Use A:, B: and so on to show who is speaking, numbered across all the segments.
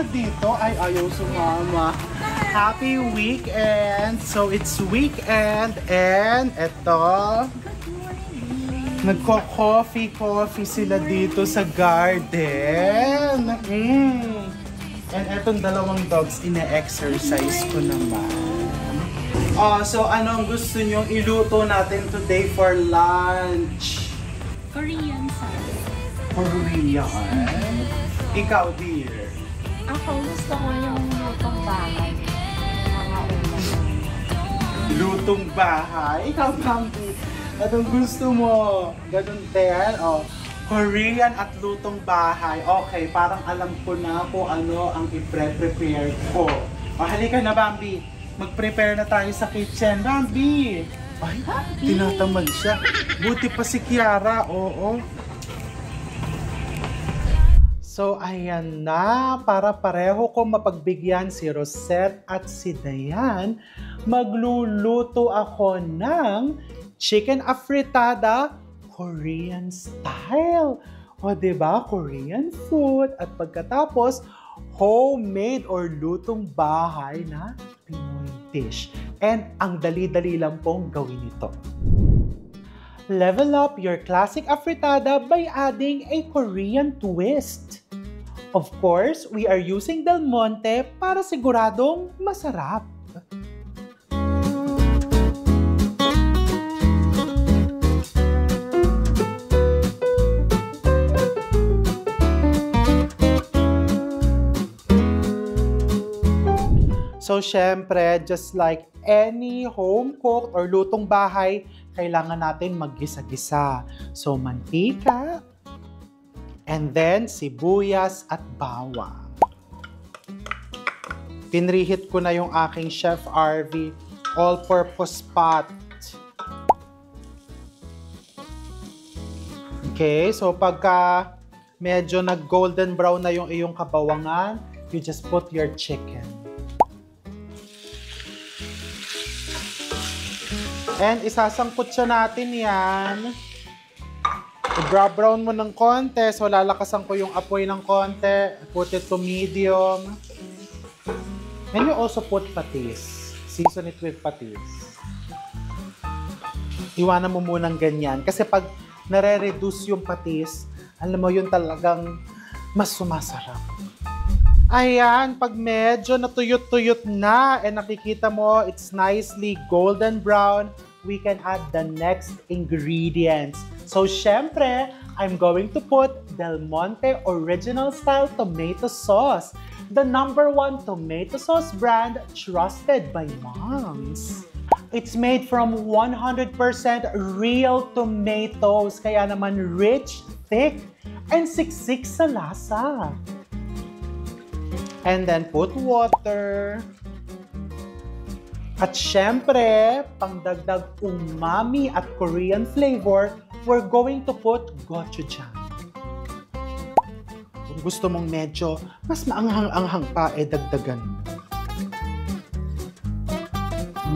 A: sila dito? Ay, ayaw sumama. Happy weekend! So, it's weekend and eto, nagko-coffee sila dito sa garden. And etong dalawang dogs, ine-exercise ko naman. So anong gusto nyong iluto natin today for lunch?
B: Korean salad.
A: Korean? Ikaw, dear?
B: Ako gusto ko yung lutong bahay. Mga ulam.
A: Lutong bahay? Ikaw, Bambi? Anong gusto mo? Ganun din? Korean at lutong bahay. Okay, parang alam ko na kung ano ang i-prepare ko. Halika na, Bambi. Mag-prepare na tayo sa kitchen. Bambi! Ay, tinatamad siya. Buti pa si Kiara. Oo. So, ayan na. Para pareho ko mapagbigyan si Rosette at si Dayan, magluluto ako ng chicken afritada Korean style. O, diba? Korean food. At pagkatapos, homemade or lutong bahay na Pinoy dish. And ang dali-dali lang pong gawin ito. Level up your classic afritada by adding a Korean twist. Of course, we are using Del Monte para siguradong masarap. So, syempre, just like any home-cooked or lutong bahay, kailangan natin maggisa-gisa. So, mantika, and then sibuyas at bawang. Pinrihit ko na yung aking Chef RV all-purpose pot. Okay, so pagka medyo nag-golden brown na yung iyong kabawangan, you just put your chicken. And isasangkot siya natin yan. I-brown mo ng konti. So, lalakasan ko yung apoy ng konti. Put it to medium. And you also put patis. Season it with patis. Iwanan mo munang ganyan. Kasi pag nare-reduce yung patis, alam mo yun talagang mas sumasarap. Ayan, pag medyo natuyot-tuyot na and nakikita mo it's nicely golden brown, we can add the next ingredients. So, syempre, I'm going to put Del Monte Original Style Tomato Sauce, the #1 tomato sauce brand trusted by moms. It's made from 100% real tomatoes, kaya naman rich, thick, and siksik sa lasa. And then put water. At syempre, pangdagdag umami at Korean flavor, we're going to put gochujang. Kung gusto mong medyo mas maanghang-anghang pa, dagdagan mo.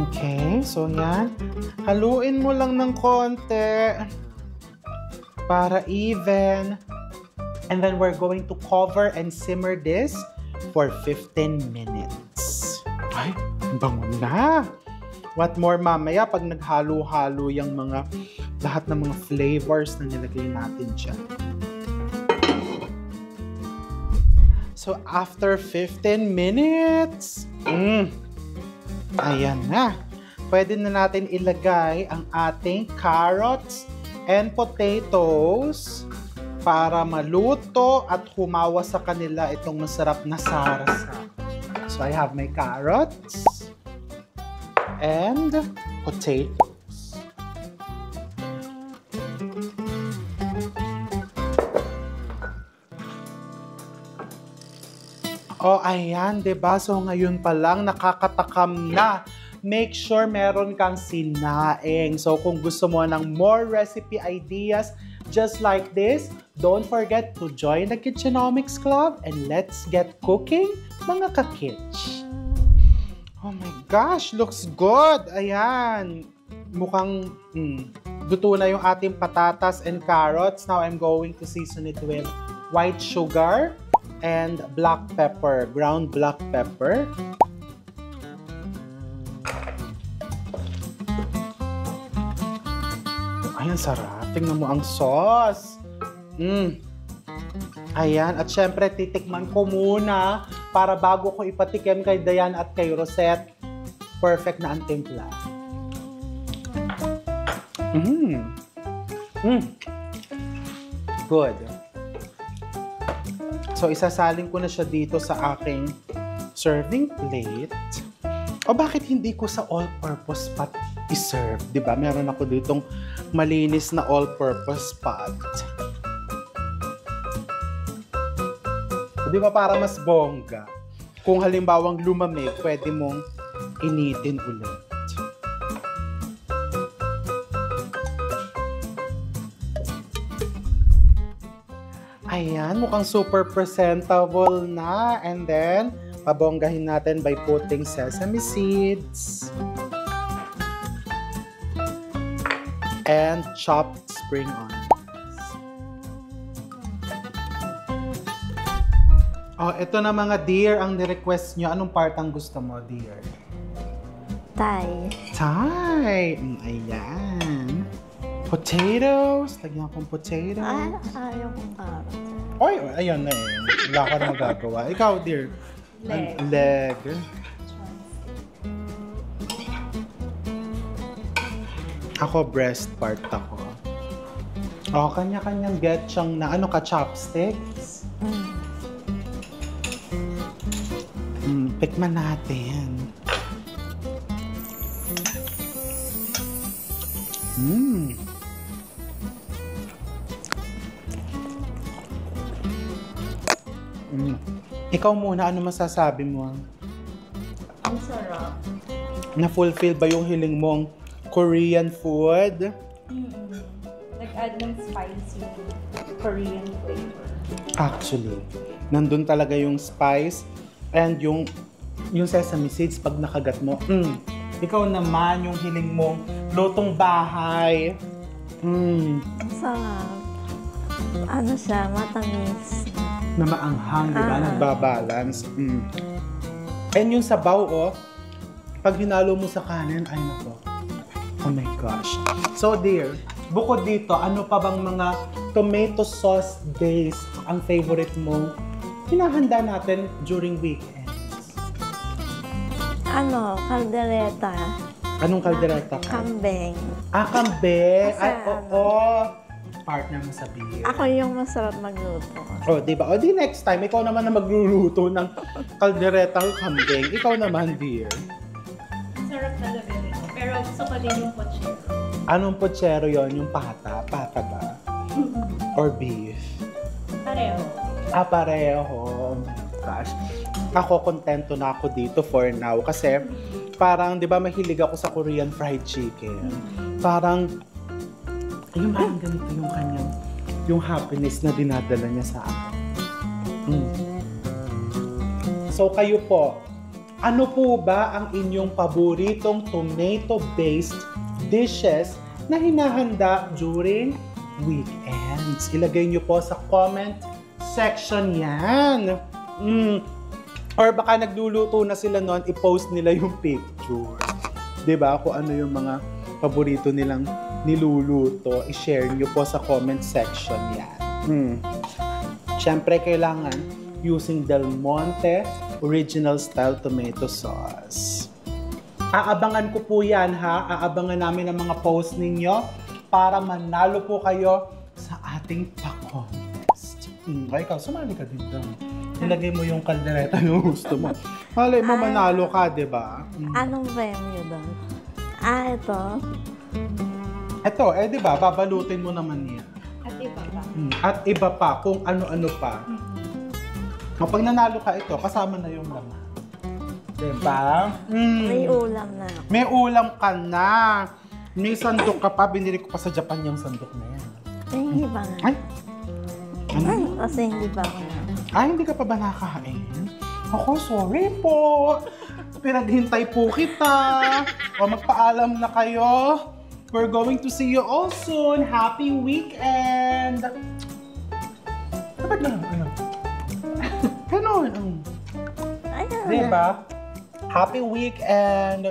A: Okay, so yan. Haluin mo lang ng konti para even. And then we're going to cover and simmer this for 15 minutes. Ay, bango na! What more mamaya pag naghalo-halo yung lahat ng mga flavors na nilagay natin dyan. So, after 15 minutes, ayan na. Pwede na natin ilagay ang ating carrots and potatoes para maluto at humawa sa kanila itong masarap na sarsa. So, I have my carrots and potatoes. Oh, ayan, diba? So, ngayon pa lang, nakakatakam na. Make sure meron kang sinaing. So, kung gusto mo ng more recipe ideas just like this, don't forget to join the Kitchenomics Club and let's get cooking, mga ka-kitch. Oh my gosh, looks good! Ayan. Mukhang luto na yung ating patatas and carrots. Now, I'm going to season it with white sugar and black pepper, ground black pepper. Ay, ang sarap. Tingnan mo ang sauce. Ayan, at syempre titikman ko muna para bago ko ipatikim kay Dayan at kay Rosette. Perfect na ang timpla. Good. So, isasalin ko na siya dito sa aking serving plate. O bakit hindi ko sa all-purpose pot i-serve? Diba? Meron ako ditong malinis na all-purpose pot. Di ba para mas bongga? Kung halimbawang lumamig, pwede mong initin ulit. Ayan, mukhang super presentable na. And then, pabonggahin natin by putting sesame seeds and chopped spring onions. Oh, ito na mga dear, ang ni-request nyo. Anong part ang gusto mo, dear?
B: Thai.
A: Thai! Ayan. Potatoes. Lagyan akong potato.
B: Ayaw kong carrot.
A: Oy, ayan na eh. Wala ka na magagawa. Ikaw, dear.
B: Leg.
A: Leg. Ako, breast part ako. Oh, kanya-kanyang getchang na, ano ka, chopsticks? Tikman natin. Ikaw muna, ano masasabi mo?
B: Ang sarap.
A: Na-fulfill ba yung hiling mong Korean food?
B: Nag-add ng spicy Korean flavor.
A: Actually, nandun talaga yung spice and yung sesame seeds pag nakagat mo. Ikaw naman, yung hiling mong lutong bahay.
B: Ang sarap. Ano siya, matamis.
A: Na maanghang, di ba? Nagbabalance. And yung sabaw, oh, pag hinalo mo sa kanin, ay nako. Oh my gosh. So dear, bukod dito, ano pa bang mga tomato sauce base ang favorite mo hinahanda natin during weekends?
B: Ano, kaldereta.
A: Anong kaldereta ka?
B: Kambing.
A: Kambing. Ay,
B: Kasi
A: oo. Partner mo sa beer.
B: Ako yung masarap magluto.
A: Oh, di ba? O di next time, ikaw naman na magluluto ng kalderetang kambing. Ikaw naman, dear.
C: Sarap talaga nito. Pero gusto ko din yung pochero.
A: Anong pochero yon? Yung pata? Pata ba? Or beef?
C: Pareho.
A: Pareho. Gosh. Ako, kontento na ako dito for now. Kasi, parang, di ba, mahilig ako sa Korean fried chicken. Parang, yung parang ganito yung kanyang, yung happiness na dinadala niya sa akin. So, kayo po, ano po ba ang inyong paboritong tomato-based dishes na hinahanda during weekends? Ilagay niyo po sa comment section yan. Or baka nagluluto na sila noon, i-post nila yung picture. Diba? Kung ano yung mga paborito nilang niluluto, i-share nyo po sa comment section yan. Siyempre, kailangan using Del Monte Original Style Tomato Sauce. Aabangan ko po yan, ha? Aabangan namin ang mga post ninyo para manalo po kayo sa ating pa-contest. Ikaw, sumali ka din doon. Ilagay mo yung kaldereta yung gusto mo. Malay mo, manalo ka, di ba?
B: Anong premyo doon? Ito.
A: Ito, di ba, babalutin mo naman yan.
C: At iba pa.
A: At iba pa, kung ano-ano pa. Kapag nanalo ka ito, kasama na yung laman. Diba?
B: May ulam na.
A: May ulam ka na. May sandok ka pa, binili ko pa sa Japan yung sandok na yan.
B: Hindi ba nga?
A: Ay! Ano?
B: Ay, kasi hindi ba ako na.
A: Ay, hindi ka pa ba nakakain? Ako, sorry po. Pinaghintay po kita. O magpaalam na kayo. We're going to see you all soon. Happy weekend! Dapat lang, ano? Ganon.
B: Ayan.
A: Diba? Happy weekend.